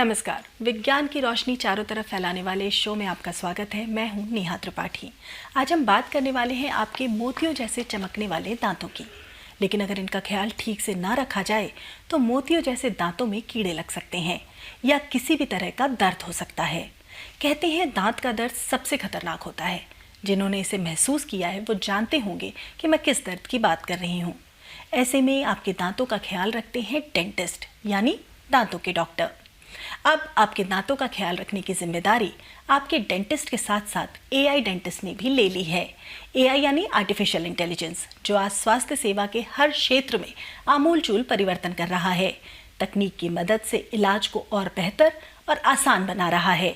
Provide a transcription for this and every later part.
नमस्कार। विज्ञान की रोशनी चारों तरफ फैलाने वाले इस शो में आपका स्वागत है। मैं हूं नेहा त्रिपाठी। आज हम बात करने वाले हैं आपके मोतियों जैसे चमकने वाले दांतों की। लेकिन अगर इनका ख्याल ठीक से ना रखा जाए तो मोतियों जैसे दांतों में कीड़े लग सकते हैं या किसी भी तरह का दर्द हो सकता है। कहते हैं दांत का दर्द सबसे खतरनाक होता है। जिन्होंने इसे महसूस किया है वो जानते होंगे कि मैं किस दर्द की बात कर रही हूँ। ऐसे में आपके दांतों का ख्याल रखते हैं डेंटिस्ट यानी दांतों के डॉक्टर। अब आपके दांतों का ख्याल रखने की जिम्मेदारी आपके डेंटिस्ट के साथ साथ एआई डेंटिस्ट ने भी ले ली है। एआई यानी आर्टिफिशियल इंटेलिजेंस, जो आज स्वास्थ्य सेवा के हर क्षेत्र में आमूलचूल परिवर्तन कर रहा है। तकनीक की मदद से इलाज को और बेहतर और आसान बना रहा है।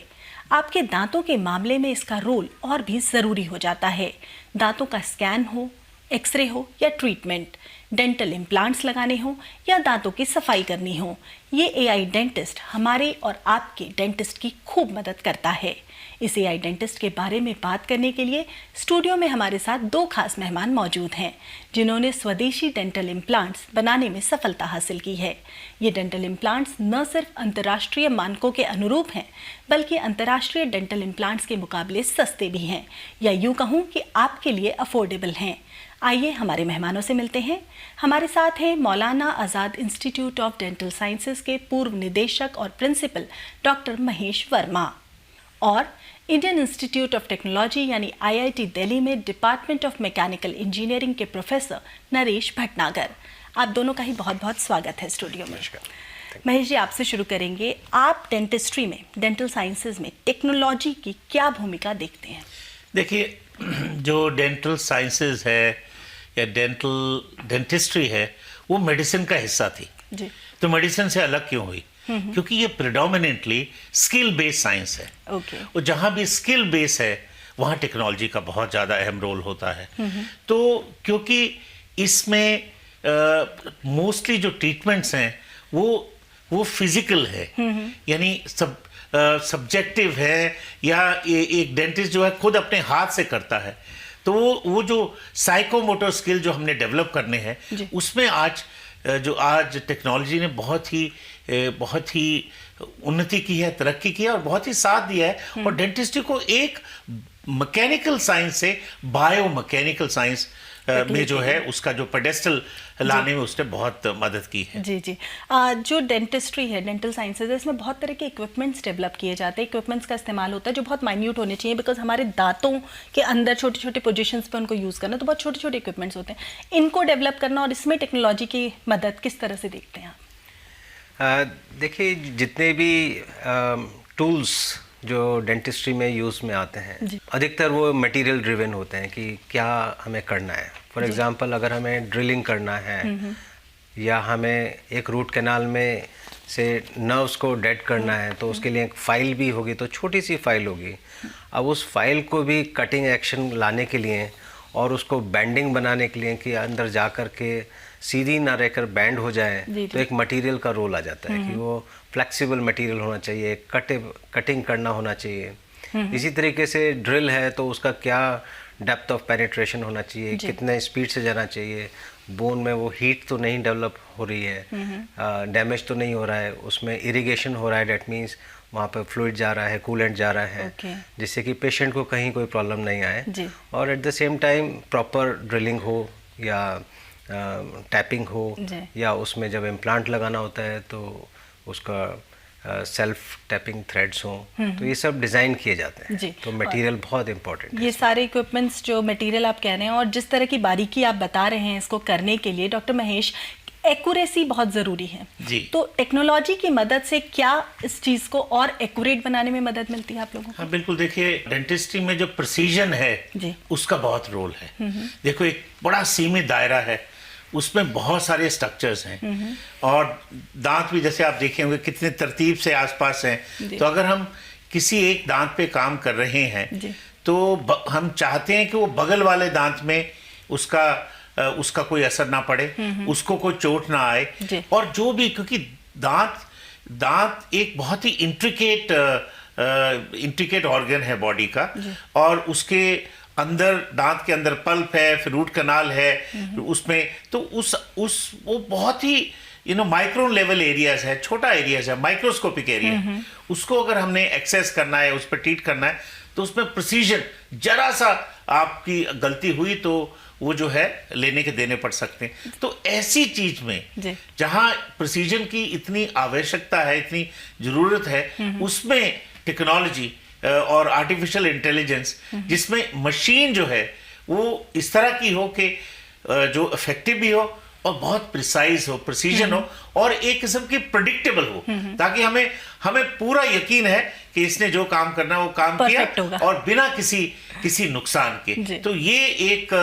आपके दांतों के मामले में इसका रोल और भी ज़रूरी हो जाता है। दांतों का स्कैन हो, एक्सरे हो या ट्रीटमेंट, डेंटल इम्प्लांट्स लगाने हो या दांतों की सफाई करनी हो, ये एआई डेंटिस्ट हमारे और आपके डेंटिस्ट की खूब मदद करता है। इस एआई डेंटिस्ट के बारे में बात करने के लिए स्टूडियो में हमारे साथ दो खास मेहमान मौजूद हैं, जिन्होंने स्वदेशी डेंटल इम्प्लांट्स बनाने में सफलता हासिल की है। ये डेंटल इम्प्लांट्स न सिर्फ अंतर्राष्ट्रीय मानकों के अनुरूप हैं, बल्कि अंतर्राष्ट्रीय डेंटल इम्प्लांट्स के मुकाबले सस्ते भी हैं, या यूँ कहूँ कि आपके लिए अफोर्डेबल हैं। आइए हमारे मेहमानों से मिलते हैं। हमारे साथ हैं मौलाना आज़ाद इंस्टीट्यूट ऑफ डेंटल साइंसेज के पूर्व निदेशक और प्रिंसिपल डॉक्टर महेश वर्मा, और इंडियन इंस्टीट्यूट ऑफ टेक्नोलॉजी यानी आईआईटी दिल्ली में डिपार्टमेंट ऑफ मैकेनिकल इंजीनियरिंग के प्रोफेसर नरेश भटनागर। आप दोनों का ही बहुत बहुत स्वागत है स्टूडियो में। महेश जी, आपसे शुरू करेंगे। आप डेंटिस्ट्री में, डेंटल साइंसेज में टेक्नोलॉजी की क्या भूमिका देखते हैं? देखिए, जो डेंटल साइंसेज है या डेंटिस्ट्री है, वो मेडिसिन का हिस्सा थी जी। तो मेडिसिन से अलग क्यों हुई? क्योंकि ये प्रिडोमिनेंटली स्किल बेस्ड साइंस है। और जहाँ भी स्किल बेस है वहाँ टेक्नोलॉजी का बहुत ज़्यादा अहम रोल होता है। तो क्योंकि इसमें मोस्टली जो ट्रीटमेंट्स हैं वो फिजिकल है, यानी सब्जेक्टिव है, या एक डेंटिस्ट जो है खुद अपने हाथ से करता है। तो वो जो साइकोमोटर स्किल जो हमने डेवलप करने हैं, उसमें आज टेक्नोलॉजी ने बहुत ही उन्नति की है, तरक्की की है और बहुत ही साथ दिया है। और डेंटिस्ट्री को एक मैकेनिकल साइंस से बायो मैकेनिकल साइंस में जो है उसका जो पेडेस्टल लाने में उसने बहुत मदद की है। जी जी। जो डेंटिस्ट्री है, डेंटल साइंसेज है, इसमें बहुत तरह के इक्विपमेंट्स डेवलप किए जाते हैं। इक्विपमेंट्स का इस्तेमाल होता है जो बहुत माइन्यूट होने चाहिए, बिकॉज हमारे दांतों के अंदर छोटे छोटे पोजीशंस पे उनको यूज़ करना, तो बहुत छोटे छोटे इक्विपमेंट्स होते हैं। इनको डेवलप करना और इसमें टेक्नोलॉजी की मदद किस तरह से देखते हैं आप? देखिए, जितने भी टूल्स जो डेंटिस्ट्री में यूज़ में आते हैं, अधिकतर वो मटेरियल ड्रिवन होते हैं कि क्या हमें करना है। फॉर एग्जांपल, अगर हमें ड्रिलिंग करना है या हमें एक रूट कैनाल में से नर्व्स को डेड करना है, तो उसके लिए एक फाइल भी होगी, तो छोटी सी फाइल होगी। अब उस फाइल को भी कटिंग एक्शन लाने के लिए और उसको बैंडिंग बनाने के लिए कि अंदर जा कर के सीधी ना रहकर बैंड हो जाए, तो एक मटेरियल का रोल आ जाता है कि वो फ्लेक्सिबल मटेरियल होना चाहिए, कटिंग करना होना चाहिए। इसी तरीके से ड्रिल है तो उसका क्या डेप्थ ऑफ पेनिट्रेशन होना चाहिए, कितने स्पीड से जाना चाहिए, बोन में वो हीट तो नहीं डेवलप हो रही है, डैमेज तो नहीं हो रहा है, उसमें इरिगेशन हो रहा है, डेट मीन्स वहाँ पर फ्लूइड जा रहा है, कूलेंट जा रहा है, जिससे कि पेशेंट को कहीं कोई प्रॉब्लम नहीं आए। और at the same time proper drilling हो या टैपिंग हो, या उसमें जब इम्प्लांट लगाना होता है तो उसका सेल्फ टैपिंग थ्रेड्स हों, तो ये सब डिज़ाइन किए जाते हैं। तो मटेरियल बहुत इंपॉर्टेंट है। ये सारे इक्विपमेंट्स, जो मटेरियल आप कह रहे हैं और जिस तरह की बारीकी आप बता रहे हैं इसको करने के लिए, डॉक्टर महेश, एक्यूरेसी बहुत ज़रूरी है जी। तो टेक्नोलॉजी की मदद से क्या इस चीज़ को और एक्यूरेट बनाने में मदद मिलती है आप लोगों को? हाँ, बिल्कुल। देखिए, डेंटिस्ट्री में जो प्रिसीजन है उसका बहुत रोल है। देखो, एक बड़ा सीमित दायरा है, उसमें बहुत सारे स्ट्रक्चर्स हैं और दांत भी जैसे आप देखे होंगे कितने तरतीब से आसपास हैं। तो अगर हम किसी एक दांत पे काम कर रहे हैं तो हम चाहते हैं कि वो बगल वाले दांत में उसका कोई असर ना पड़े, उसको कोई चोट ना आए। और जो भी, क्योंकि दांत एक बहुत ही इंट्रिकेट ऑर्गन है बॉडी का, और उसके अंदर, दांत के अंदर पल्प है, फिर रूट कनाल है उसमें, तो वो बहुत ही माइक्रोन लेवल एरियाज है, छोटा एरियाज है, माइक्रोस्कोपिक एरिया, उसको अगर हमने एक्सेस करना है, उस पर ट्रीट करना है, तो उसमें प्रिसीजन, जरा सा आपकी गलती हुई तो वो जो है लेने के देने पड़ सकते हैं। तो ऐसी चीज में जहां प्रिसीजन की इतनी आवश्यकता है, इतनी जरूरत है, उसमें टेक्नोलॉजी और आर्टिफिशियल इंटेलिजेंस, जिसमें मशीन जो है वो इस तरह की हो कि जो इफेक्टिव भी हो और बहुत प्रिसाइज हो, प्रिसीजन हो, और एक किस्म की प्रेडिक्टेबल हो, ताकि हमें पूरा यकीन है कि इसने जो काम करना वो काम किया और बिना किसी नुकसान के। तो ये एक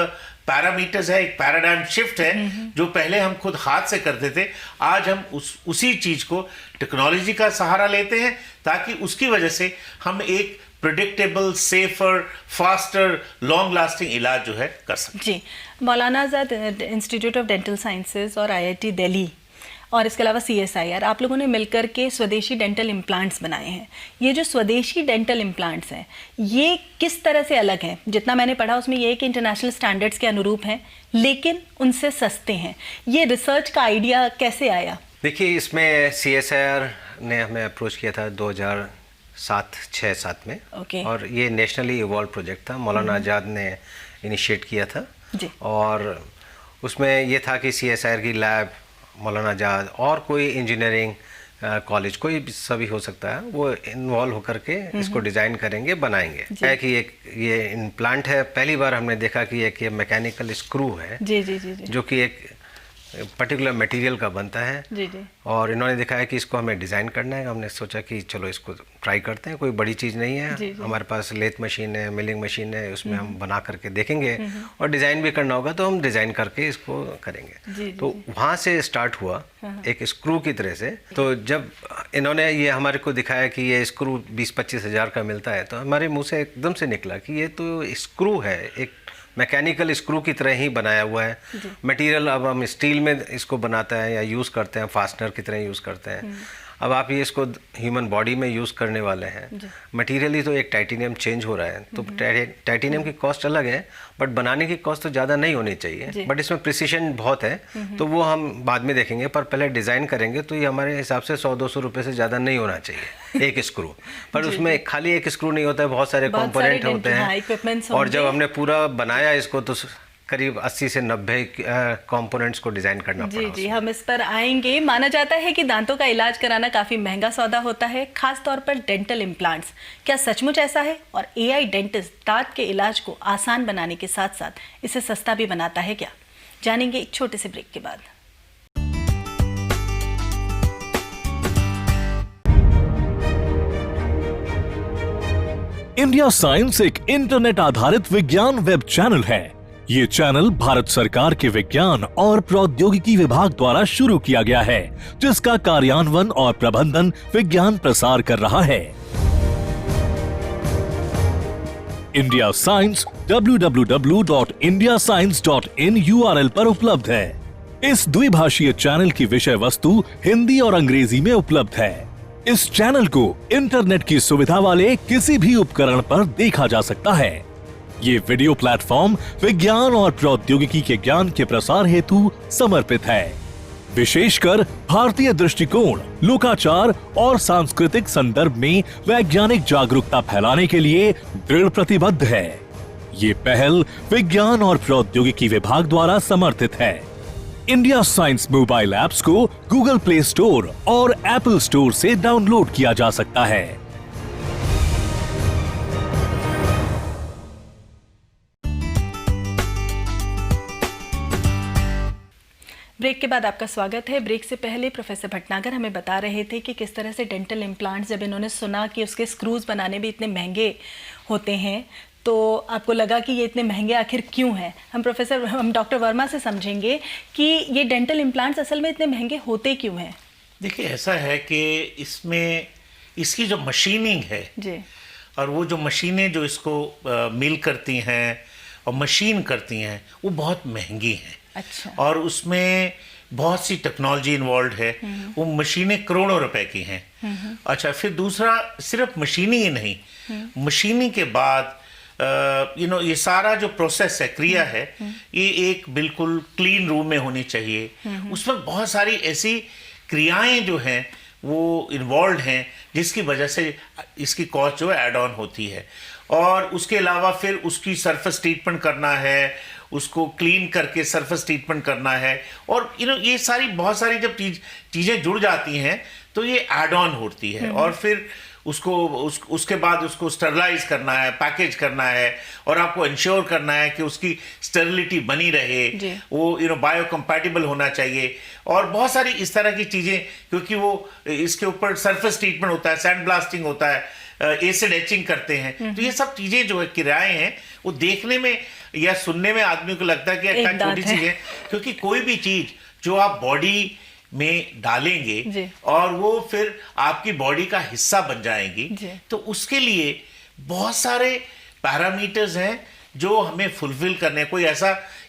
पैरामीटर्स है, एक पैराडाइम शिफ्ट है, जो पहले हम खुद हाथ से करते थे, आज हम उसी चीज को टेक्नोलॉजी का सहारा लेते हैं, ताकि उसकी वजह से हम एक predictable, safer, faster, long lasting इलाज जो है कर सकते हैं। जी, मौलाना आज़ाद इंस्टीट्यूट ऑफ डेंटल साइंसेज और IIT दिल्ली और इसके अलावा CSIR, आप लोगों ने मिलकर के स्वदेशी डेंटल इम्प्लांट्स बनाए हैं। ये जो स्वदेशी डेंटल इम्प्लांट्स हैं, ये किस तरह से अलग हैं? जितना मैंने पढ़ा उसमें ये है कि इंटरनेशनल स्टैंडर्ड्स के अनुरूप हैं, लेकिन उनसे सस्ते हैं। ये रिसर्च का आइडिया कैसे आया? देखिए, इसमें CSIR ने हमें अप्रोच किया था 2006-7 में। और ये नेशनली इवॉल्व प्रोजेक्ट था, मौलाना आज़ाद ने इनिशिएट किया था जी। और उसमें ये था कि CSIR की लैब, मौलाना आज़ाद और कोई इंजीनियरिंग कॉलेज, कोई भी सभी हो सकता है, वो इन्वॉल्व होकर के इसको डिज़ाइन करेंगे, बनाएंगे। है कि ये इम्प्लांट है, पहली बार हमने देखा कि एक ये मैकेनिकल स्क्रू है जी जी जी जी, जो कि एक पर्टिकुलर मटेरियल का बनता है जी जी। और इन्होंने दिखाया कि इसको हमें डिज़ाइन करना है। हमने सोचा कि चलो इसको ट्राई करते हैं, कोई बड़ी चीज़ नहीं है, जी जी। हमारे पास लेथ मशीन है, मिलिंग मशीन है, उसमें हम बना करके देखेंगे और डिज़ाइन भी करना होगा तो हम डिज़ाइन करके इसको करेंगे। जी, तो वहाँ से स्टार्ट हुआ एक स्क्रू की तरह से। तो जब इन्होंने ये हमारे को दिखाया कि ये स्क्रू 20-25 हज़ार का मिलता है, तो हमारे मुँह से एकदम से निकला कि ये तो स्क्रू है, एक मैकेनिकल स्क्रू की तरह ही बनाया हुआ है। मटेरियल अब हम स्टील में इसको बनाते हैं या यूज़ करते हैं, फास्टनर की तरह यूज़ करते हैं। अब आप ये इसको ह्यूमन बॉडी में यूज़ करने वाले हैं, मटेरियली तो एक टाइटेनियम चेंज हो रहा है, तो टाइटेनियम की कॉस्ट अलग है, बट बनाने की कॉस्ट तो ज़्यादा नहीं होनी चाहिए, बट इसमें प्रिसीशन बहुत है, तो वो हम बाद में देखेंगे। पर पहले डिज़ाइन करेंगे तो ये हमारे हिसाब से 100-200 रुपये से ज़्यादा नहीं होना चाहिए एक स्क्रू। पर उसमें खाली एक स्क्रू नहीं होता है, बहुत सारे कॉम्पोनेंट होते हैं, और जब हमने पूरा बनाया इसको तो करीब 80 से 90 कंपोनेंट्स को डिजाइन करना पड़ा। जी जी, हम इस पर आएंगे। माना जाता है कि दांतों का इलाज कराना काफ़ी महंगा सौदा होता है, खास तौर पर डेंटल इम्प्लांट्स। क्या सचमुच ऐसा है? और AI डेंटिस्ट दांत के इलाज को आसान बनाने के साथ साथ इसे सस्ता भी बनाता है क्या? जानेंगे एक छोटे से ब्रेक के बाद। इंडिया साइंस एक इंटरनेट आधारित विज्ञान वेब चैनल है। ये चैनल भारत सरकार के विज्ञान और प्रौद्योगिकी विभाग द्वारा शुरू किया गया है, जिसका कार्यान्वयन और प्रबंधन विज्ञान प्रसार कर रहा है। इंडिया साइंस www.indiascience.in URL पर उपलब्ध है। इस द्विभाषीय चैनल की विषय वस्तु हिंदी और अंग्रेजी में उपलब्ध है। इस चैनल को इंटरनेट की सुविधा वाले किसी भी उपकरण पर देखा जा सकता है। ये वीडियो प्लेटफॉर्म विज्ञान और प्रौद्योगिकी के ज्ञान के प्रसार हेतु समर्पित है। विशेषकर भारतीय दृष्टिकोण, लोकाचार और सांस्कृतिक संदर्भ में वैज्ञानिक जागरूकता फैलाने के लिए दृढ़ प्रतिबद्ध है। ये पहल विज्ञान और प्रौद्योगिकी विभाग द्वारा समर्थित है। इंडिया साइंस मोबाइल ऐप्स को गूगल प्ले स्टोर और एप्पल स्टोर से डाउनलोड किया जा सकता है। ब्रेक के बाद आपका स्वागत है। ब्रेक से पहले प्रोफेसर भटनागर हमें बता रहे थे कि किस तरह से डेंटल इम्प्लांट्स, जब इन्होंने सुना कि उसके स्क्रूज बनाने भी इतने महंगे होते हैं, तो आपको लगा कि ये इतने महंगे आखिर क्यों हैं। हम डॉक्टर वर्मा से समझेंगे कि ये डेंटल इम्प्लांट्स असल में इतने महंगे होते क्यों हैं। देखिए, ऐसा है कि इसमें इसकी जो मशीनिंग है जी, और वो जो मशीनें जो इसको मिल करती हैं और मशीन करती हैं, वो बहुत महंगी हैं। अच्छा। और उसमें बहुत सी टेक्नोलॉजी इन्वॉल्व है। वो मशीनें करोड़ों रुपए की हैं। अच्छा, फिर दूसरा सिर्फ मशीनिंग ही नहीं, मशीनिंग के बाद ये सारा जो प्रोसेस है, क्रिया है, ये एक बिल्कुल क्लीन रूम में होनी चाहिए। उसमें बहुत सारी ऐसी क्रियाएं जो हैं वो इन्वॉल्व हैं जिसकी वजह से इसकी कॉस्ट जो है ऐड ऑन होती है। और उसके अलावा फिर उसकी सरफेस ट्रीटमेंट करना है, उसको क्लीन करके सरफेस ट्रीटमेंट करना है, और ये सारी बहुत सारी जब चीज़ें जुड़ जाती हैं तो ये ऐड ऑन होती है। और फिर उसके बाद उसको स्टरलाइज करना है, पैकेज करना है, और आपको इंश्योर करना है कि उसकी स्टेरिलिटी बनी रहे, वो बायो कंपैटिबल होना चाहिए, और बहुत सारी इस तरह की चीज़ें, क्योंकि वो इसके ऊपर सरफेस ट्रीटमेंट होता है, सैंड ब्लास्टिंग होता है, एसिड एचिंग करते हैं। तो ये सब चीज़ें जो है किराए हैं, वो देखने में या सुनने में आदमी को लगता है कि अच्छा छोटी चीज़ है, क्योंकि कोई भी चीज़ जो आप बॉडी में डालेंगे और वो फिर आपकी बॉडी का हिस्सा बन जाएंगी, तो उसके लिए बहुत सारे पैरामीटर्स हैं जो हमें फुलफिल करने।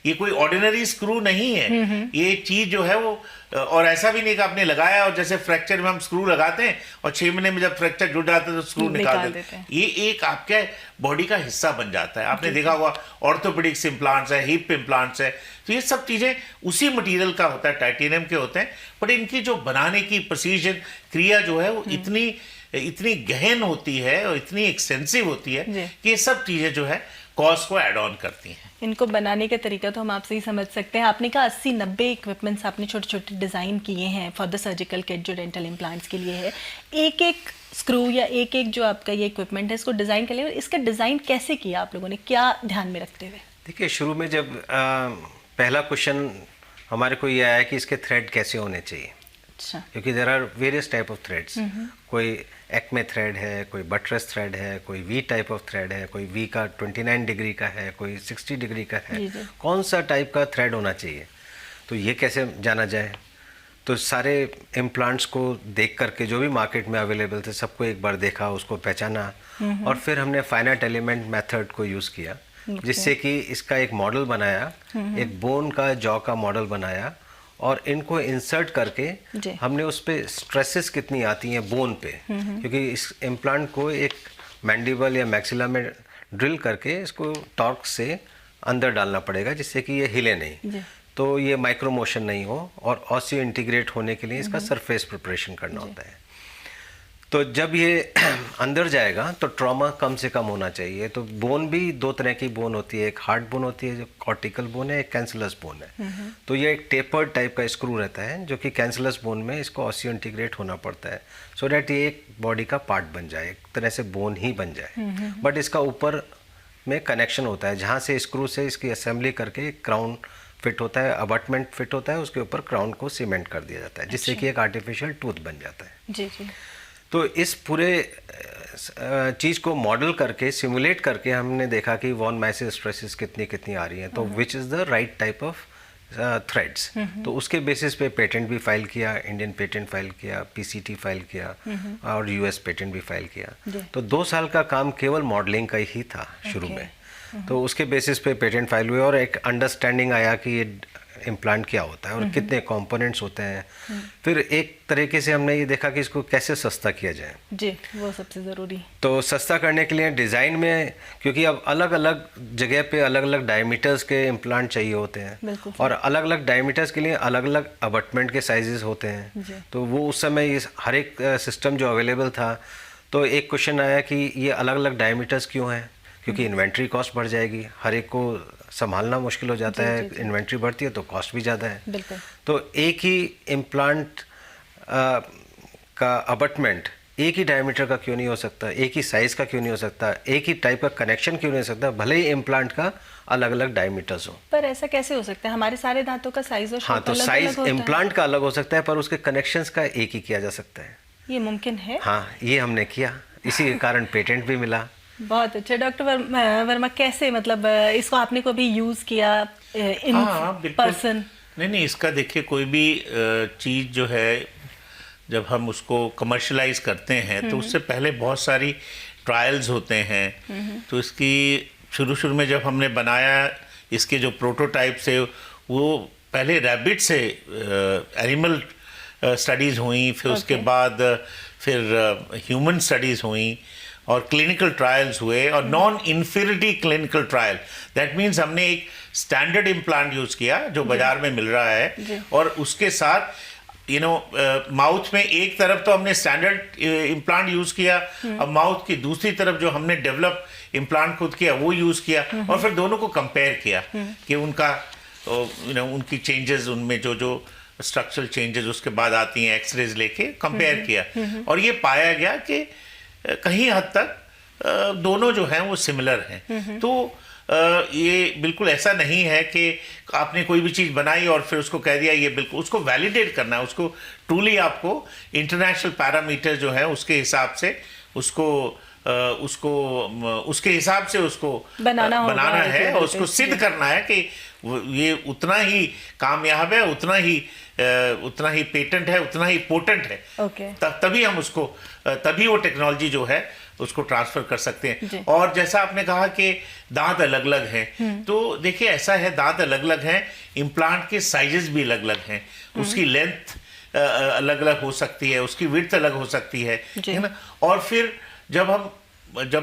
ये कोई ऑर्डिनरी स्क्रू नहीं है, ये चीज जो है वो, और ऐसा भी नहीं कि आपने लगाया और जैसे फ्रैक्चर में हम स्क्रू लगाते हैं और 6 महीने में जब फ्रैक्चर जुड़ जाता है तो स्क्रू निकाल देते हैं। ये एक आपके बॉडी का हिस्सा बन जाता है। आपने देखा होगा ऑर्थोपेडिक्स इम्प्लांट्स है, हिप इम्प्लांट्स है, तो ये सब चीजें उसी मटेरियल का होता है, टाइटेनियम के होते हैं, बट इनकी जो बनाने की प्रिसीजन क्रिया जो है वो इतनी गहन होती है और इतनी एक्सटेंसिव होती है कि ये सब चीजें जो है कॉस्ट को ऐड ऑन करती हैं। इनको बनाने का तरीका तो हम आपसे ही समझ सकते हैं। आपने कहा 80-90 इक्विपमेंट्स आपने छोटे छोटे डिज़ाइन किए हैं फॉर द सर्जिकल किट जो डेंटल इम्प्लांट्स के लिए है। एक एक स्क्रू या एक एक जो आपका ये इक्विपमेंट है इसको डिज़ाइन कर लिया, इसका डिज़ाइन कैसे किया आप लोगों ने, क्या ध्यान में रखते हुए? देखिए, शुरू में जब पहला क्वेश्चन हमारे को ये आया कि इसके थ्रेड कैसे होने चाहिए, क्योंकि there are various type of threads. कोई एक्मे थ्रेड है, कोई बटरस थ्रेड है, कोई वी टाइप ऑफ थ्रेड है, कोई वी का 29 डिग्री का है, कोई 60 डिग्री का है। कौन सा टाइप का थ्रेड होना चाहिए, तो ये कैसे जाना जाए? तो सारे इम्प्लांट्स को देख करके जो भी मार्केट में अवेलेबल थे सबको एक बार देखा, उसको पहचाना, और फिर हमने फाइनाइट एलिमेंट मेथड को यूज़ किया, जिससे कि इसका एक मॉडल बनाया, एक बोन का जॉ का मॉडल बनाया, और इनको इंसर्ट करके हमने उस पर स्ट्रेसेस कितनी आती हैं बोन पे, क्योंकि इस इम्प्लांट को एक मैंडिबल या मैक्सिला में ड्रिल करके इसको टॉर्क से अंदर डालना पड़ेगा जिससे कि ये हिले नहीं, तो ये माइक्रो मोशन नहीं हो, और ऑसियो इंटीग्रेट होने के लिए इसका सरफेस प्रिपरेशन करना होता है। तो जब ये अंदर जाएगा तो ट्रॉमा कम से कम होना चाहिए। तो बोन भी 2 तरह की बोन होती है, एक हार्ड बोन होती है जो कॉर्टिकल बोन है, एक कैंसलस बोन है। तो ये एक टेपर्ड टाइप का स्क्रू रहता है जो कि कैंसलस बोन में इसको ऑसियो इंटीग्रेट होना पड़ता है, सो डैट ये एक बॉडी का पार्ट बन जाए, एक तरह से बोन ही बन जाए। बट इसका ऊपर में कनेक्शन होता है जहाँ से स्क्रू से इसकी असेंबली करके क्राउन फिट होता है, अबटमेंट फिट होता है, उसके ऊपर क्राउन को सीमेंट कर दिया जाता है, जिससे कि एक आर्टिफिशियल टूथ बन जाता है। जी। तो इस पूरे चीज़ को मॉडल करके, सिमुलेट करके हमने देखा कि वॉन माइसिस स्ट्रेसेस कितनी आ रही हैं, तो which is the right type of threads. तो उसके बेसिस पे पेटेंट भी फाइल किया, इंडियन पेटेंट फाइल किया, पीसीटी फाइल किया, और यूएस पेटेंट भी फाइल किया। तो 2 साल का काम केवल मॉडलिंग का ही था शुरू में। तो उसके बेसिस पे पेटेंट फाइल हुए और एक अंडरस्टैंडिंग आया कि ये इम्प्लांट क्या होता है और कितने कंपोनेंट्स होते हैं। फिर एक तरीके से हमने ये देखा कि इसको कैसे सस्ता किया जाए। जी, वो सबसे ज़रूरी। तो सस्ता करने के लिए डिज़ाइन में, क्योंकि अब अलग अलग जगह पे अलग अलग डायमीटर्स के इम्प्लांट चाहिए होते हैं, और अलग अलग डायमीटर्स के लिए अलग अलग अबटमेंट के साइजेस होते हैं। तो वो उस समय हर एक सिस्टम जो अवेलेबल था, तो एक क्वेश्चन आया कि ये अलग अलग डायमीटर्स क्यों हैं, क्योंकि इन्वेंट्री कॉस्ट बढ़ जाएगी, हर एक को संभालना मुश्किल हो जाता है। इन्वेंट्री बढ़ती है तो कॉस्ट भी ज़्यादा है। तो एक ही इम्प्लांट का अबटमेंट एक ही डायमीटर का क्यों नहीं हो सकता, एक ही साइज़ का क्यों नहीं हो सकता, एक ही टाइप का कनेक्शन क्यों नहीं हो सकता, भले ही इम्प्लांट का अलग अलग डायमीटर्स हो। पर ऐसा कैसे हो सकता है? हमारे सारे दांतों का साइज और हाँ, तो साइज इम्प्लांट का अलग हो सकता है पर उसके कनेक्शंस का एक ही किया जा सकता है। ये मुमकिन है? हाँ, ये हमने किया, इसी के कारण पेटेंट भी मिला। बहुत अच्छा। डॉक्टर वर्मा, कैसे, मतलब इसको आपने कभी यूज़ किया इन पर्सन? नहीं, इसका देखिए कोई भी चीज़ जो है जब हम उसको कमर्शलाइज करते हैं तो उससे पहले बहुत सारी ट्रायल्स होते हैं। तो इसकी शुरू में जब हमने बनाया, इसके जो प्रोटोटाइप से, वो पहले रैबिट से एनिमल स्टडीज़ हुई, फिर उसके बाद फिर ह्यूमन स्टडीज़ हुई, और क्लिनिकल ट्रायल्स हुए और non inferiority clinical trial, that means हमने एक स्टैंडर्ड इम्प्लांट यूज किया जो बाजार में मिल रहा है, और उसके साथ माउथ में एक तरफ तो हमने स्टैंडर्ड इम्प्लांट यूज किया, अब माउथ की दूसरी तरफ जो हमने डेवलप इम्प्लांट खुद किया वो यूज किया, और फिर दोनों को कंपेयर किया कि उनका उनकी चेंजेस, उनमें जो जो स्ट्रक्चरल चेंजेस उसके बाद आती हैं, एक्सरेज लेके कंपेयर किया, और ये पाया गया कि कहीं हद तक दोनों जो हैं वो सिमिलर हैं। तो ये बिल्कुल ऐसा नहीं है कि आपने कोई भी चीज़ बनाई और फिर उसको कह दिया ये बिल्कुल, उसको वैलिडेट करना है, उसको ट्रूली आपको इंटरनेशनल पैरामीटर जो है उसके हिसाब से उसके हिसाब से उसको बनाना है, और उसको सिद्ध करना है कि ये उतना ही कामयाब है, उतना ही पेटेंट है, उतना ही पोटेंट है। तभी हम उसको, तभी वो टेक्नोलॉजी जो है उसको ट्रांसफर कर सकते हैं। और जैसा आपने कहा कि दांत अलग अलग हैं, तो देखिए ऐसा है, दांत अलग अलग हैं, इम्प्लांट के साइजेस भी अलग अलग हैं, उसकी लेंथ अलग अलग हो सकती है, उसकी विड्थ अलग हो सकती है ना। और फिर जब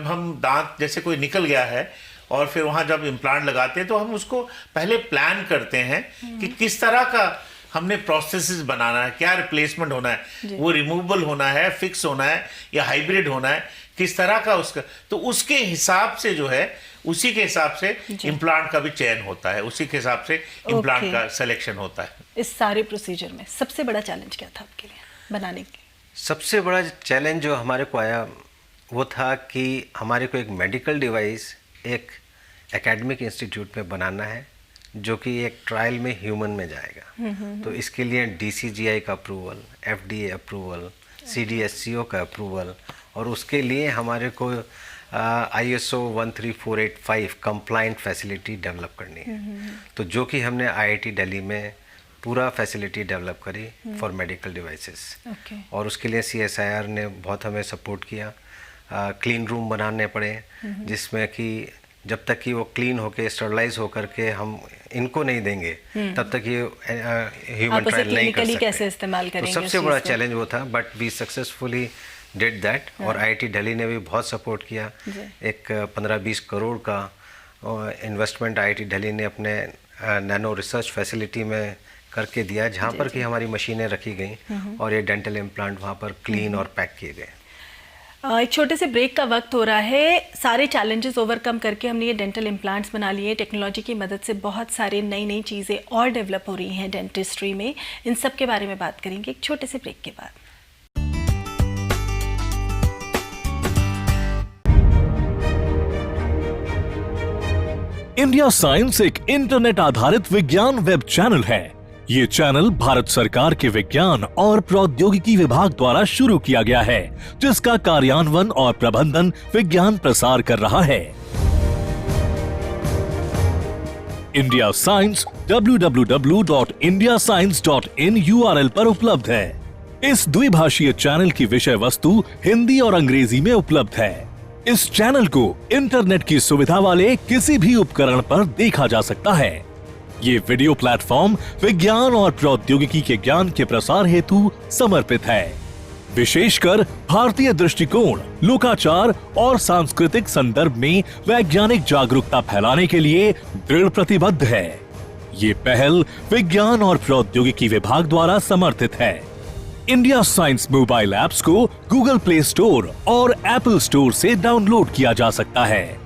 हम दांत जैसे कोई निकल गया है और फिर वहां जब इम्प्लांट लगाते हैं तो हम उसको पहले प्लान करते हैं कि किस तरह का हमने प्रोसेसेस बनाना है, क्या रिप्लेसमेंट होना है, वो रिमूवेबल होना है, फिक्स होना है या हाइब्रिड होना है, किस तरह का उसका, तो उसके हिसाब से जो है उसी के हिसाब से इम्प्लांट का भी चयन होता है, उसी के हिसाब से इम्प्लांट का सिलेक्शन होता है। इस सारे प्रोसीजर में सबसे बड़ा चैलेंज क्या था आपके लिए बनाने के? सबसे बड़ा चैलेंज जो हमारे को आया वो था कि हमारे को एक मेडिकल डिवाइस एक एकेडमिक इंस्टीट्यूट में बनाना है जो कि एक ट्रायल में ह्यूमन में जाएगा। तो इसके लिए DCGI का अप्रूवल, FDA अप्रूवल, CDSCO का अप्रूवल, और उसके लिए हमारे को ISO 13485 कंप्लाइंट फैसिलिटी डेवलप करनी है। तो जो कि हमने IIT दिल्ली में पूरा फैसिलिटी डेवलप करी फॉर मेडिकल डिवाइसेस, और उसके लिए CSIR ने बहुत हमें सपोर्ट किया। क्लीन रूम बनाने पड़े जिसमें कि जब तक कि वो क्लीन होके स्टरलाइज होकर के हम इनको नहीं देंगे तब तक ये ह्यूमन ट्रायल नहीं कर सकते। कैसे इस्तेमाल करेंगे? तो सबसे बड़ा चैलेंज वो था, but we successfully did that. और IIT दिल्ली ने भी बहुत सपोर्ट किया। एक 15-20 करोड़ का इन्वेस्टमेंट IIT दिल्ली ने अपने नैनो रिसर्च फैसिलिटी में करके दिया, जहाँ पर कि हमारी मशीनें रखी गई और ये डेंटल इम्प्लांट वहाँ पर क्लीन और पैक किए गए। एक छोटे से ब्रेक का वक्त हो रहा है। सारे चैलेंजेस ओवरकम करके हमने ये डेंटल इम्प्लांट्स बना लिए। टेक्नोलॉजी की मदद से बहुत सारे नई चीज़ें और डेवलप हो रही हैं डेंटिस्ट्री में। इन सब के बारे में बात करेंगे एक छोटे से ब्रेक के बाद। इंडिया साइंस एक इंटरनेट आधारित विज्ञान वेब चैनल है। ये चैनल भारत सरकार के विज्ञान और प्रौद्योगिकी विभाग द्वारा शुरू किया गया है, जिसका कार्यान्वयन और प्रबंधन विज्ञान प्रसार कर रहा है। इंडिया साइंस www.indiascience.in URL पर उपलब्ध है। इस द्विभाषीय चैनल की विषय वस्तु हिंदी और अंग्रेजी में उपलब्ध है। इस चैनल को इंटरनेट की सुविधा वाले किसी भी उपकरण पर देखा जा सकता है। ये वीडियो प्लेटफॉर्म विज्ञान और प्रौद्योगिकी के ज्ञान के प्रसार हेतु समर्पित है। विशेषकर भारतीय दृष्टिकोण, लोकाचार और सांस्कृतिक संदर्भ में वैज्ञानिक जागरूकता फैलाने के लिए दृढ़ प्रतिबद्ध है। ये पहल विज्ञान और प्रौद्योगिकी विभाग द्वारा समर्थित है। इंडिया साइंस मोबाइल ऐप्स को गूगल प्ले स्टोर और एप्पल स्टोर से डाउनलोड किया जा सकता है।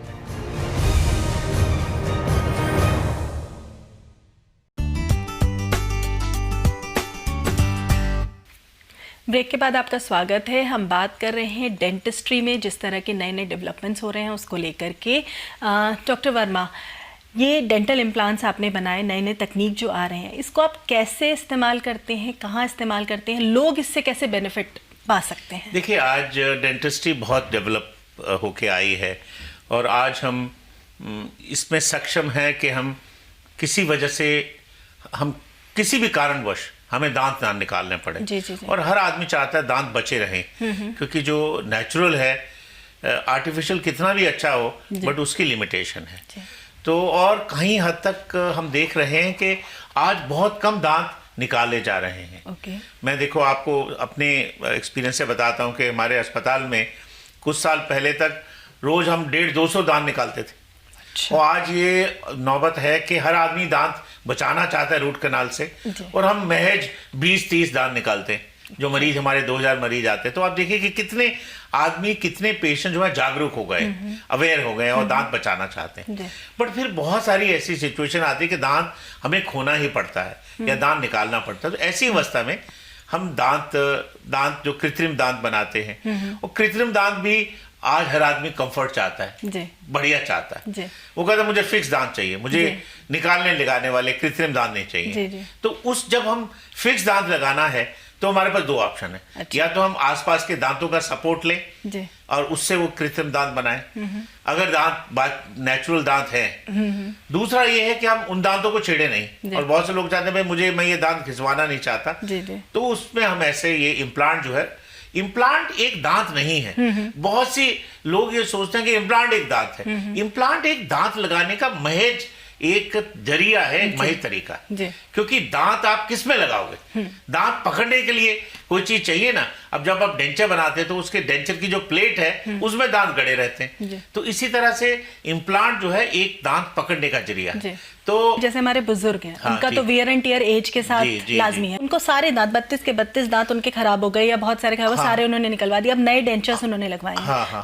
ब्रेक के बाद आपका स्वागत है। हम बात कर रहे हैं डेंटिस्ट्री में जिस तरह के नए डेवलपमेंट्स हो रहे हैं उसको लेकर के। डॉक्टर वर्मा, ये डेंटल इम्प्लांट्स आपने बनाए, नए तकनीक जो आ रहे हैं, इसको आप कैसे इस्तेमाल करते हैं, कहाँ इस्तेमाल करते हैं, लोग इससे कैसे बेनिफिट पा सकते हैं? देखिए, आज डेंटिस्ट्री बहुत डेवलप होके आई है और आज हम इसमें सक्षम हैं कि हम किसी वजह से, हम किसी भी कारणवश हमें दांत ना निकालने पड़े। जी। और हर आदमी चाहता है दांत बचे रहें, क्योंकि जो नेचुरल है, आर्टिफिशियल कितना भी अच्छा हो बट उसकी लिमिटेशन है। तो और कहीं हद तक हम देख रहे हैं कि आज बहुत कम दांत निकाले जा रहे हैं। मैं देखो आपको अपने एक्सपीरियंस से बताता हूं कि हमारे अस्पताल में कुछ साल पहले तक रोज हम 150-200 दांत निकालते थे। और आज ये नौबत है कि हर आदमी दांत बचाना चाहता है रूट कनाल से, और हम महज 20-30 दांत निकालते हैं। जो मरीज हमारे 2000 मरीज आते हैं, तो आप देखिए कि कितने आदमी, कितने पेशेंट जो है जागरूक हो गए, अवेयर हो गए और दांत बचाना चाहते हैं। बट फिर बहुत सारी ऐसी सिचुएशन आती है कि दांत हमें खोना ही पड़ता है या दांत निकालना पड़ता है। तो ऐसी अवस्था में हम दांत जो कृत्रिम दांत बनाते हैं, और कृत्रिम दांत भी आज हर आदमी कंफर्ट चाहता है, बढ़िया चाहता है। वो कहता है मुझे फिक्स दांत चाहिए, मुझे निकालने लगाने वाले कृत्रिम दांत नहीं चाहिए। तो जब हम फिक्स दांत लगाना है तो हमारे पास 2 ऑप्शन है। या तो हम आसपास के दांतों का सपोर्ट लें और उससे वो कृत्रिम दांत बनाएं, अगर दांत नेचुरल दांत है। दूसरा ये है कि हम उन दांतों को छेड़े नहीं, और बहुत से लोग चाहते हैं भाई मैं ये दांत खिंचवाना नहीं चाहता, तो उसमें हम ऐसे ये इम्प्लांट जो है, इम्प्लांट एक दांत नहीं है। बहुत सी लोग ये सोचते हैं कि इम्प्लांट एक दांत है। इम्प्लांट एक दांत लगाने का महज एक जरिया है, एक महज तरीका। क्योंकि दांत आप किस में लगाओगे? दांत पकड़ने के लिए कोई चीज चाहिए ना। अब जब आप डेंचर बनाते हैं तो उसके डेंचर की जो प्लेट है उसमें दांत गड़े रहते हैं। तो इसी तरह से इम्प्लांट जो है एक दांत पकड़ने का जरिया है। तो जैसे हमारे बुजुर्ग हैं, उनका तो वियर एंड टियर एज के साथ लाजमी है। उनको सारे दांत 32 के 32 दांत उनके खराब हो गए या बहुत सारे खराब हो, सारे उन्होंने निकलवा दिए, अब नए डेंचर्स उन्होंने लगवाए।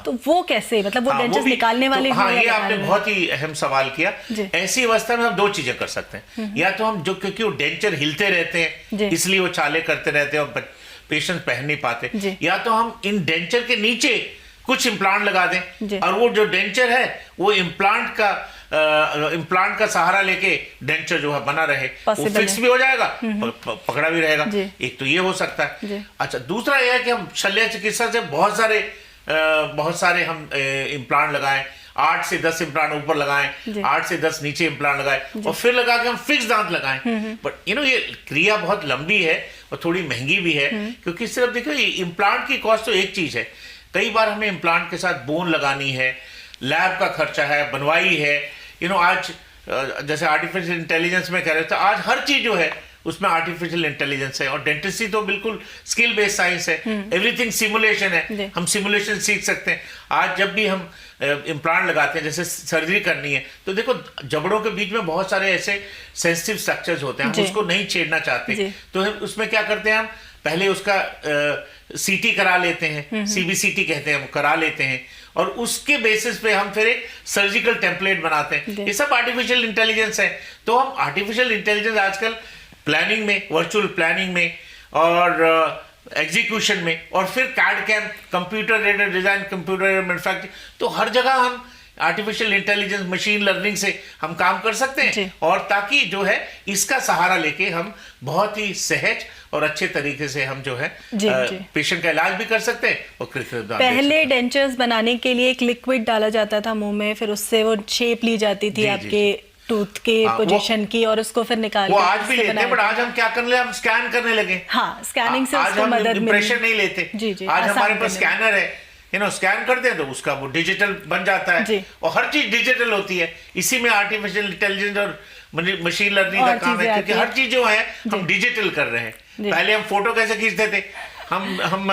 तो वो कैसे, मतलब वो डेंचर्स निकालने वाले? ये आपने बहुत ही अहम सवाल किया। ऐसी अवस्था में हम 2 चीजें कर सकते हैं। या तो हम क्योंकि वो डेंचर हिलते रहते हैं इसलिए वो चाले करते रहते हैं और पेशेंट पहन नहीं पाते, या तो हम इन डेंचर के नीचे कुछ इम्प्लांट लगा दें, और वो जो डेंचर है वो इम्प्लांट का सहारा लेके डेंचर जो है बना रहे, वो फिक्स भी हो जाएगा, पकड़ा भी रहेगा। एक तो ये हो सकता है। अच्छा, दूसरा यह है कि हम शल्य चिकित्सा से बहुत सारे हम इम्प्लांट लगाएं, 8 से 10 इम्प्लांट ऊपर लगाएं, 8 से 10 नीचे इम्प्लांट लगाएं, और फिर लगा के हम फिक्स दांत लगाएं। बट ये क्रिया बहुत लंबी है और थोड़ी महंगी भी है, क्योंकि सिर्फ देखो इम्प्लांट की कॉस्ट तो एक चीज है, कई बार हमें इम्प्लांट के साथ बोन लगानी है, लैब का खर्चा है, बनवाई है। आज जैसे आर्टिफिशियल इंटेलिजेंस में कह रहे थे, आज हर चीज जो है उसमें आर्टिफिशियल इंटेलिजेंस है, और डेंटिस्ट्री तो बिल्कुल स्किल बेस्ड साइंस है। एवरीथिंग सिमुलेशन है, हम सिमुलेशन सीख सकते हैं। आज जब भी हम इम्प्लांट लगाते हैं, जैसे सर्जरी करनी है, तो देखो जबड़ों के बीच में बहुत सारे ऐसे सेंसिटिव स्ट्रक्चर्स होते हैं, हम उसको नहीं छेड़ना चाहते, तो हम उसमें क्या करते हैं, हम पहले उसका सीटी करा लेते हैं, सीबीसीटी कहते हैं, हम करा लेते हैं, और उसके बेसिस पे हम फिर एक सर्जिकल टेम्पलेट बनाते हैं। ये सब आर्टिफिशियल इंटेलिजेंस है। तो हम आर्टिफिशियल इंटेलिजेंस आजकल प्लानिंग में, वर्चुअल प्लानिंग में, और एग्जीक्यूशन में, और फिर CAD CAM, computer aided design, computer aided manufacturing, तो हर जगह हम आर्टिफिशियल इंटेलिजेंस, मशीन लर्निंग से हम काम कर सकते हैं। और ताकि जो है इसका सहारा लेके हम बहुत ही सहज और अच्छे तरीके से हम जो है पेशेंट का इलाज भी कर सकते हैं। और पहले डेंचर्स बनाने के लिए एक लिक्विड डाला जाता था मुंह में, फिर उससे वो शेप ली जाती थी आपके टूथ के पोजीशन की, और उसको फिर निकाल, वो आज भी लेते हैं, बट आज हम क्या करने लगे, हम स्कैन करने लगे। स्कैनिंग से आज हम इम्प्रेशन नहीं लेते, आज हमारे पास स्कैनर है, स्कैन करते हैं तो उसका वो डिजिटल बन जाता है, और हर चीज डिजिटल होती है। इसी में आर्टिफिशियल इंटेलिजेंस और मशीन लर्निंग का काम है, क्योंकि हर चीज जो है हम डिजिटल कर रहे हैं। पहले हम फोटो कैसे खींचते थे, हम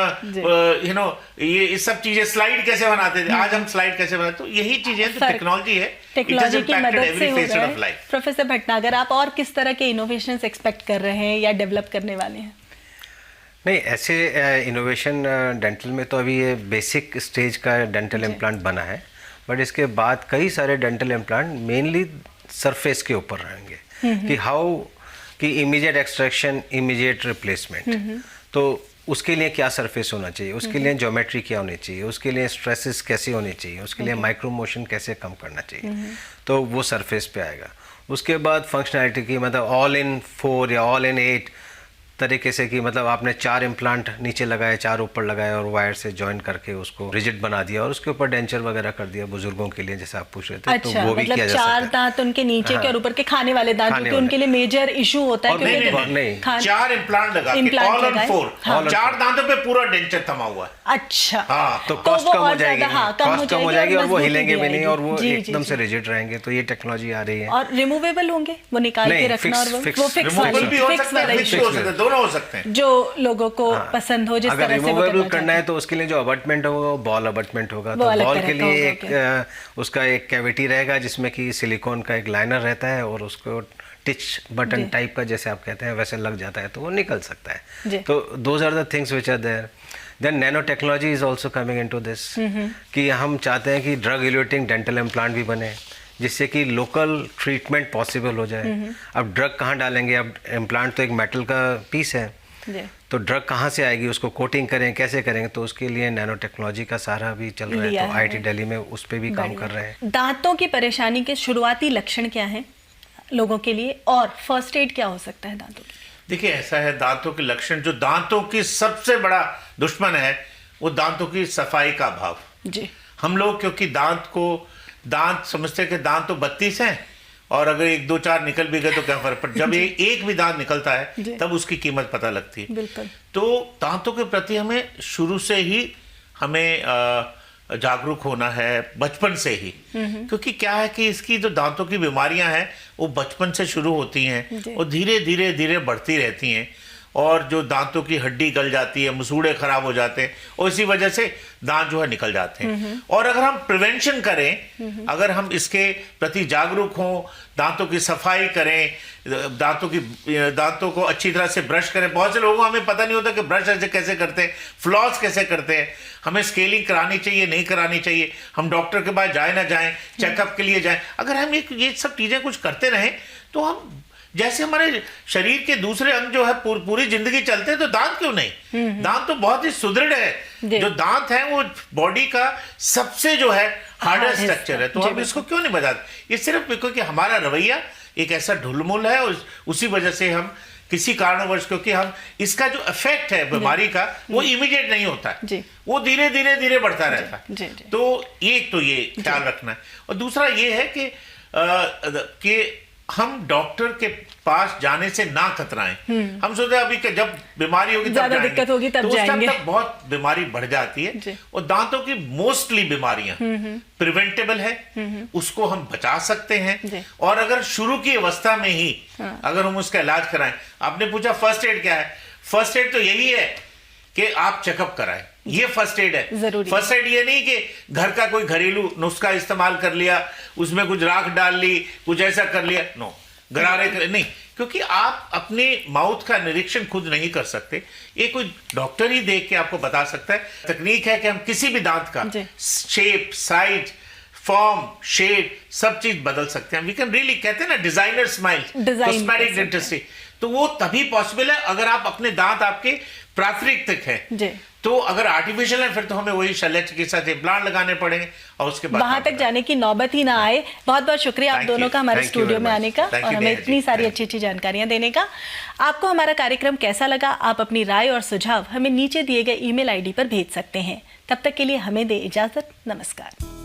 ये इस सब चीजें स्लाइड कैसे बनाते थे, आज हम स्लाइड कैसे बनाते, तो यही चीजें तो टेक्नोलॉजी है, टेक्नोलॉजी की मदद से हो रहा है। प्रोफेसर भटनागर, आप और किस तरह के इनोवेशंस एक्सपेक्ट कर रहे हैं या डेवलप करने वाले हैं? नहीं, ऐसे इनोवेशन डेंटल में तो अभी ये बेसिक स्टेज का डेंटल इम्प्लांट बना है, बट इसके बाद कई सारे डेंटल इम्प्लांट मेनली सरफेस के ऊपर रहेंगे, कि इमीडिएट एक्सट्रैक्शन, इमीडिएट रिप्लेसमेंट। तो उसके लिए क्या सरफेस होना चाहिए, उसके लिए ज्योमेट्री क्या होनी चाहिए, उसके लिए स्ट्रेसेस कैसे होने चाहिए, उसके लिए माइक्रो मोशन कैसे कम करना चाहिए, तो वो सरफेस पे आएगा। उसके बाद फंक्शनैलिटी की, मतलब ऑल इन 4 या ऑल इन 8 तरीके से, कि मतलब आपने 4 इम्प्लांट नीचे लगाए, 4 ऊपर लगाए, और वायर से जॉइन करके उसको रिजिड बना दिया, और उसके ऊपर डेंचर वगैरह कर दिया बुजुर्गों के लिए, जैसे आप पूछ रहे थे। अच्छा, तो वो भी मतलब किया जा सकता है। 4 दांत उनके नीचे के और ऊपर के खाने वाले दांत, क्योंकि उनके लिए मेजर इशू होता है, नहीं 4 इम्प्लांट लगा के ऑल ऑन 4, 4 दांतों पे पूरा डेंचर थमा हुआ है। अच्छा, तो कॉस्ट कम हो जाएगी, कॉस्ट कम हो जाएगी, और वो हिलेंगे भी नहीं, और वो एकदम से रिजिड रहेंगे। तो ये टेक्नोलॉजी आ रही है। और रिमूवेबल होंगे, वो निकाल के रखना, और वो फिक्स भी हो सकता है, दोनों हो सकते हैं, जो लोगों को पसंद हो, जिस अगर तरह से वो रिमूवेबल करना है तो उसके लिए जो अबटमेंट होगा वो बॉल अबटमेंट होगा। तो बॉल के लिए एक उसका एक कैविटी रहेगा जिसमें कि सिलिकॉन का एक लाइनर रहता है और उसको टिच बटन टाइप का, जैसे आप कहते हैं, वैसे लग जाता है तो वो निकल सकता है। तो those are the things which are there. Then nano technology is also coming into this, कि हम चाहते हैं कि ड्रग इल्यूटिंग डेंटल इम्प्लांट भी बने जिससे कि लोकल ट्रीटमेंट पॉसिबल हो जाए। अब ड्रग कहाँ डालेंगे? अब इम्प्लांट तो एक मेटल का पीस है, तो ड्रग कहाँ से आएगी, उसको कोटिंग करें, कैसे करेंगे? तो उसके लिए नैनो टेक्नोलॉजी का सहारा भी चल रहा है, तो आईआईटी दिल्ली में उस पर भी काम कर रहे हैं। दांतों की परेशानी के शुरुआती लक्षण क्या हैं लोगों के लिए, और फर्स्ट एड क्या हो सकता है दांतों की? देखिए, ऐसा है, दांतों के लक्षण, जो दांतों की सबसे बड़ा दुश्मन है वो दांतों की सफाई का अभाव जी। हम लोग क्योंकि दांत समझते हैं कि दांत तो 32 हैं और अगर 1 2 4 निकल भी गए तो क्या फर्क पड़ता है, जब एक भी दांत निकलता है तब उसकी कीमत पता लगती है। बिल्कुल। तो दांतों के प्रति हमें शुरू से ही हमें जागरूक होना है, बचपन से ही, क्योंकि क्या है कि इसकी जो दांतों की बीमारियां हैं वो बचपन से शुरू होती हैं और धीरे धीरे धीरे बढ़ती रहती हैं, और जो दांतों की हड्डी गल जाती है, मसूड़े खराब हो जाते हैं और इसी वजह से दांत जो है निकल जाते हैं। और अगर हम प्रिवेंशन करें, अगर हम इसके प्रति जागरूक हों, दांतों की सफाई करें, दांतों को अच्छी तरह से ब्रश करें। बहुत से लोगों को हमें पता नहीं होता कि ब्रश ऐसे कैसे करते हैं, फ्लॉस कैसे करते हैं, हमें स्केलिंग करानी चाहिए नहीं करानी चाहिए, हम डॉक्टर के पास जाए ना जाएं, चेकअप के लिए जाएं। अगर हम ये सब चीज़ें कुछ करते रहें तो हम, जैसे हमारे शरीर के दूसरे अंग जो है पूरी जिंदगी चलते हैं, तो दांत क्यों नहीं? दांत तो बहुत ही सुदृढ़ है। जो दांत है वो बॉडी का सबसे जो है हार्डेस्ट स्ट्रक्चर है, तो हम इसको क्यों नहीं बजाते? ये सिर्फ क्योंकि हमारा रवैया एक ऐसा ढुलमुल है और उसी वजह से हम किसी कारणवश, क्योंकि हम इसका जो इफेक्ट है बीमारी का वो इमीडिएट नहीं होता है, वो धीरे धीरे धीरे बढ़ता रहता है। तो ये ख्याल रखना है। और दूसरा ये है कि हम डॉक्टर के पास जाने से ना कतराएं। हम सोचते हैं अभी कि जब बीमारी होगी तब जाएंगे, दिक्कत होगी तब तो जाएंगे, तक बहुत बीमारी बढ़ जाती है। और दांतों की मोस्टली बीमारियां प्रिवेंटेबल है, उसको हम बचा सकते हैं। और अगर शुरू की अवस्था में ही अगर हम उसका इलाज कराएं, आपने पूछा फर्स्ट एड क्या है? फर्स्ट एड तो यही है कि आप चेकअप कराएं, ये फर्स्ट एड है। फर्स्ट एड ये नहीं कि घर का कोई घरेलू नुस्खा इस्तेमाल कर लिया, उसमें कुछ राख डाल ली, कुछ ऐसा कर लिया, नो, गरारे कर नहीं, क्योंकि आप अपने माउथ का निरीक्षण खुद नहीं कर सकते, ये कोई डॉक्टर ही देख के आपको बता सकता है। तकनीक है कि हम किसी भी दांत का शेप, साइज, फॉर्म, शेड, सब चीज बदल सकते हैं। वी कैन रियली, कहते हैं ना, डिजाइनर स्माइल, कॉस्मेटिक डेंटिस्ट्री, तो वो तभी पॉसिबल है अगर आप अपने दांत आपके प्राकृतिक है। तो अगर आर्टिफिशियल है फिर तो हमें वही शल्य चिकित्सा से इम्प्लांट लगाने पड़ेंगे और उसके बाद वहां तक जाने की नौबत ही ना आए। बहुत बहुत शुक्रिया आप दोनों का हमारे स्टूडियो में आने का और हमें इतनी सारी अच्छी अच्छी जानकारियां देने का। आपको हमारा कार्यक्रम कैसा लगा? आप अपनी राय और सुझाव हमें नीचे दिए गए ईमेल आईडी पर भेज सकते हैं। तब तक के लिए हमें दे इजाजत। नमस्कार।